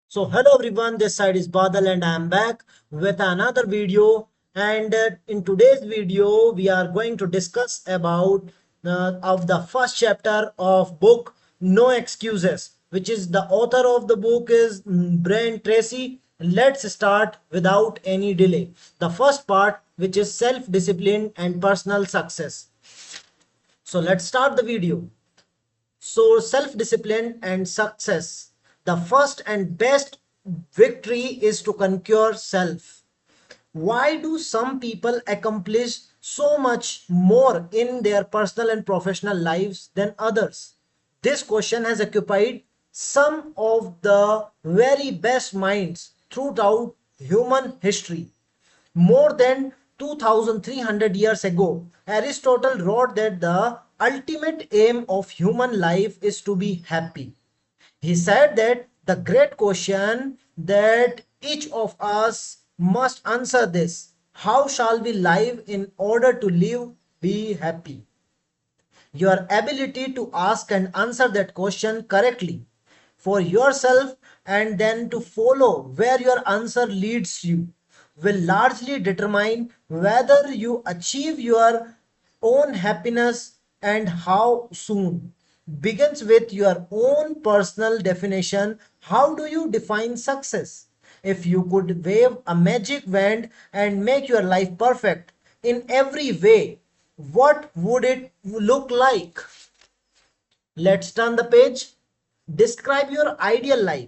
So hello everyone, this side is Badal and I am back with another video. And in today's video, we are going to discuss about of the first chapter of book No Excuses, which is the author of the book is Brian Tracy. Let's start without any delay. The first part, which is self-discipline and personal success. So let's start the video. So, self discipline and success. The first and best victory is to conquer self. Why do some people accomplish so much more in their personal and professional lives than others? This question has occupied some of the very best minds throughout human history. More than 2300 years ago, Aristotle wrote that the ultimate aim of human life is to be happy. He said that the great question that each of us must answer this: how shall we live in order to live be happy? Your ability to ask and answer that question correctly for yourself and then to follow where your answer leads you will largely determine whether you achieve your own happiness and how soon. Begins with your own personal definition. How do you define success? If you could wave a magic wand and make your life perfect in every way, what would it look like? Let's turn the page. Describe your ideal life.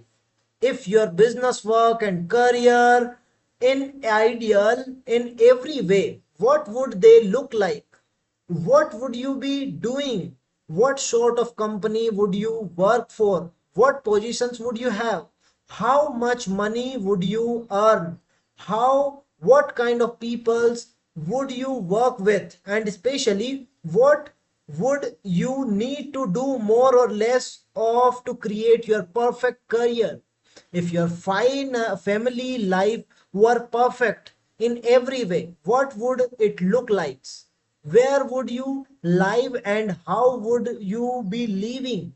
If your business work and career in ideal in every way, what would they look like? What would you be doing? What sort of company would you work for? What positions would you have? How much money would you earn? What kind of peoples would you work with? And especially, what would you need to do more or less of to create your perfect career? If your fine family life were perfect in every way, what would it look like? Where would you live and how would you be living?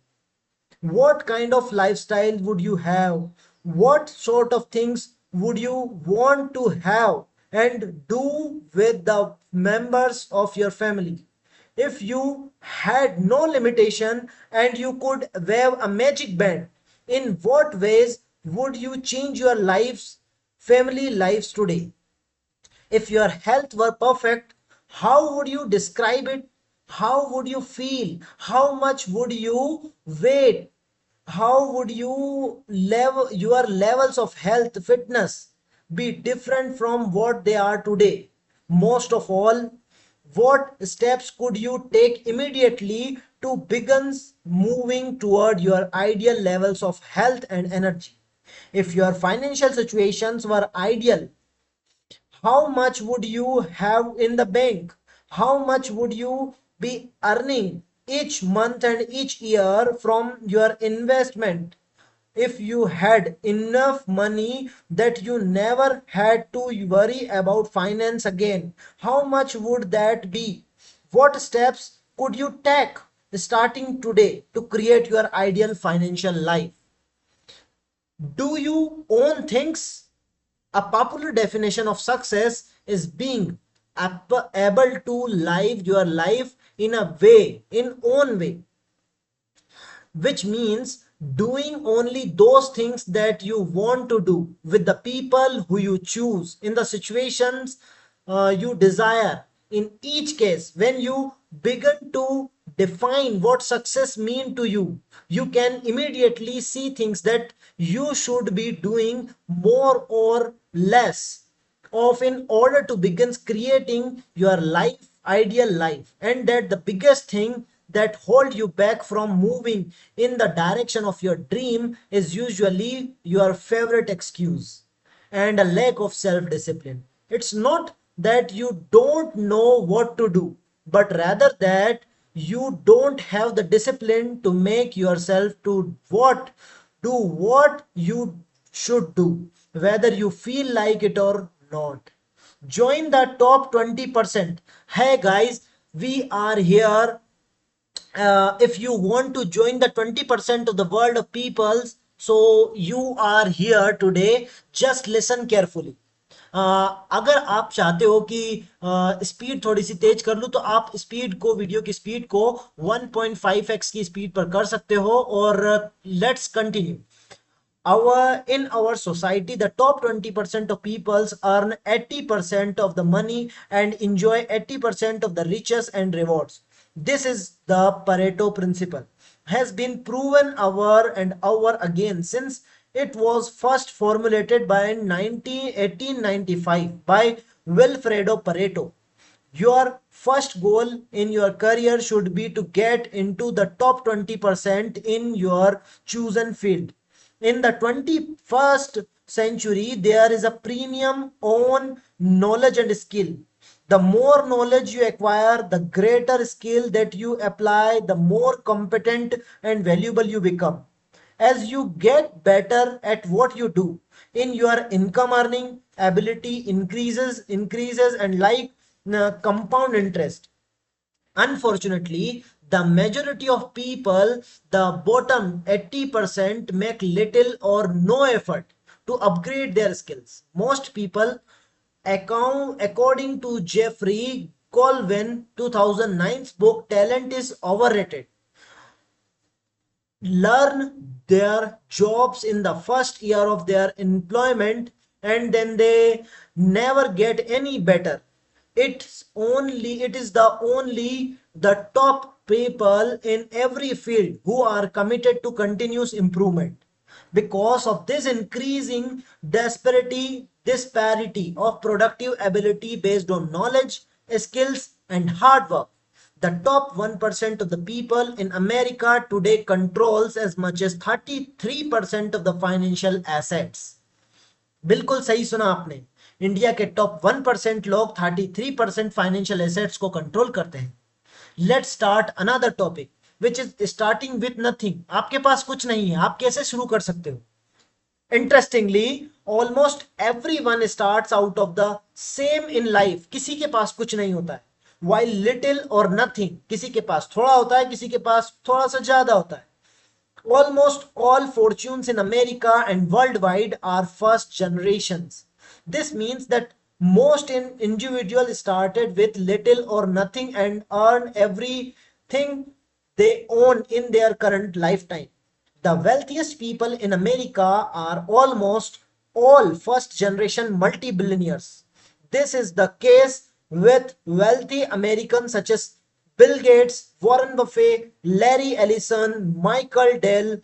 What kind of lifestyle would you have? What sort of things would you want to have and do with the members of your family? If you had no limitation and you could wave a magic band, in what ways would you change your lives, family lives today? If your health were perfect, how would you describe it? How would you feel? How much would you weigh? How would your levels of health fitness be different from what they are today? Most of all, what steps could you take immediately to begin moving toward your ideal levels of health and energy? If your financial situations were ideal, how much would you have in the bank? How much would you be earning each month and each year from your investment? If you had enough money that you never had to worry about finance again, how much would that be? What steps could you take starting today to create your ideal financial life? Do you own things? A popular definition of success is being able to live your life in a way, in own way, which means doing only those things that you want to do with the people who you choose in the situations you desire. In each case, when you begin to define what success mean to you, you can immediately see things that you should be doing more or less of in order to begin creating your life ideal life, and that the biggest thing that hold you back from moving in the direction of your dream is usually your favorite excuse and a lack of self discipline. It's not that you don't know what to do, but rather that you don't have the discipline to make yourself to what you should do, whether you feel like it or not. Join the top 20%. Hey guys, we are here. If you want to join the 20% of the world of peoples, So you are here today, just listen carefully. अगर आप चाहते हो कि speed थोड़ी सी तेज कर लूं तो आप स्पीड को, वीडियो की स्पीड को 1.5x की स्पीड पर कर सकते हो। और let's continue. In our society, the top 20% of peoples earn 80% of the money and enjoy 80% of the riches and rewards. This is the Pareto principle, has been proven over and over again since it was first formulated by 1895 by Wilfredo Pareto. Your first goal in your career should be to get into the top 20% in your chosen field. In the 21st century, there is a premium on knowledge and skill. The more knowledge you acquire, the greater skill that you apply, the more competent and valuable you become. As you get better at what you do, in your income earning ability increases, and like compound interest. Unfortunately, the majority of people, the bottom 80%, make little or no effort to upgrade their skills. Most people, according to Jeffrey Colvin 2009's book Talent is Overrated, learn their jobs in the first year of their employment and then they never get any better. It is the top people in every field who are committed to continuous improvement. Because of this increasing disparity of productive ability based on knowledge, skills, and hard work, the top 1% of the people in America today controls as much as 33% of the financial assets. बिल्कुल सही सुना आपने। India के top 1% लोग 33% financial assets को control करते हैं। Let's start another topic which is starting with nothing. आपके पास कुछ नहीं है, आप कैसे शुरू कर सकते हो? Interestingly, almost everyone starts out of the same in life. किसी के पास कुछ नहीं होता है। वाइल लिटिल और नथिंग, किसी के पास थोड़ा होता है, किसी के पास थोड़ा सा ज्यादा होता है। Almost all fortunes in America and worldwide are first generations. This means that most individuals started with little or nothing and earn everything they own in their current lifetime. The wealthiest people in America are almost all first generation multi-billionaires. This is the case with wealthy Americans such as Bill Gates, Warren Buffett, Larry Ellison, Michael Dell,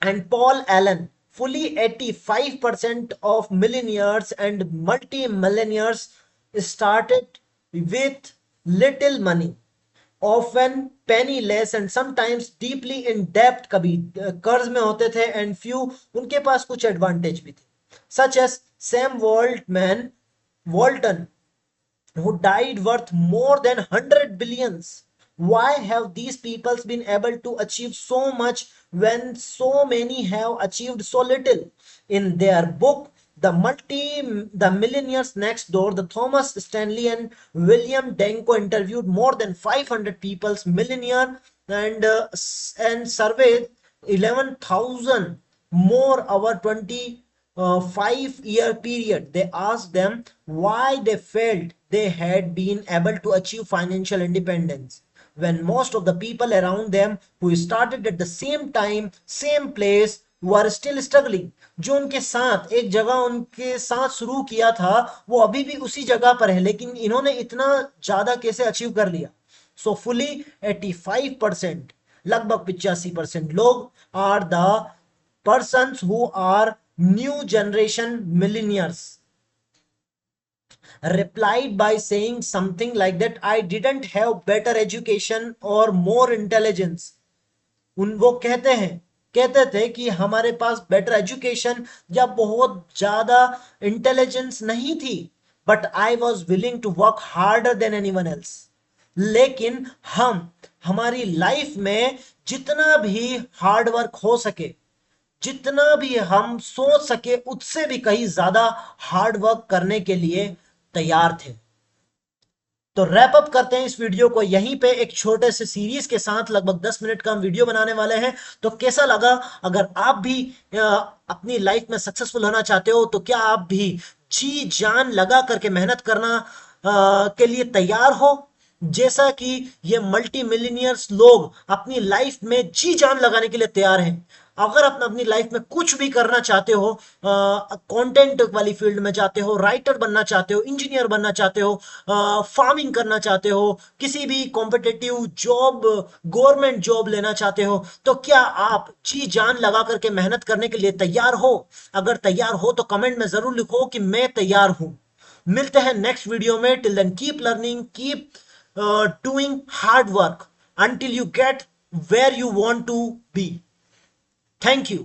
and Paul Allen. Fully 85% of millionaires and multi-millionaires started with little money, often penniless and sometimes deeply in debt. कभी कर्ज में होते थे and few उनके पास कुछ advantage भी थे, such as Sam Walton, who died worth more than 100 billions. Why have these peoples been able to achieve so much when so many have achieved so little? In their book, The Millionaires Next Door, the Thomas Stanley and William Denko interviewed more than 500 people's millionaire and surveyed 11,000 more over 5-year period. They asked them why they felt they had been able to achieve financial independence when most of the people around them who started at the same time, same place, were still struggling. जो उनके साथ एक जगह उनके साथ शुरू किया था वो अभी भी उसी जगह पर है, लेकिन इन्होंने इतना ज्यादा कैसे अचीव कर लिया? सो फुली 85%, लगभग 85% लोग are the persons who are new generation millionaires replied by saying something like that, I didn't have better education or more intelligence. वो कहते थे कि हमारे पास बेटर एजुकेशन या बहुत ज्यादा इंटेलिजेंस नहीं थी, but I was willing to work harder than anyone else. लेकिन हमारी लाइफ में जितना भी हार्ड वर्क हो सके, जितना भी हम सोच सके, उससे भी कहीं ज्यादा हार्ड वर्क करने के लिए तैयार थे। तो रैप अप करते हैं इस वीडियो को यहीं पे एक छोटे से सीरीज के साथ। लगभग 10 मिनट का हम वीडियो बनाने वाले हैं। तो कैसा लगा? अगर आप भी अपनी लाइफ में सक्सेसफुल होना चाहते हो तो क्या आप भी जी जान लगा करके मेहनत करना के लिए तैयार हो, जैसा कि ये मल्टी मिलीनियर्स लोग अपनी लाइफ में जी जान लगाने के लिए तैयार हैं? अगर आप अपनी लाइफ में कुछ भी करना चाहते हो, कंटेंट वाली फील्ड में चाहते हो, राइटर बनना चाहते हो, इंजीनियर बनना चाहते हो, फार्मिंग करना चाहते हो, किसी भी कॉम्पिटिटिव जॉब, गवर्नमेंट जॉब लेना चाहते हो, तो क्या आप जी जान लगा करके मेहनत करने के लिए तैयार हो? अगर तैयार हो तो कमेंट में जरूर लिखो कि मैं तैयार हूं। मिलते हैं नेक्स्ट वीडियो में। Till then keep learning, keep doing hard work until you get where you want to be. Thank you.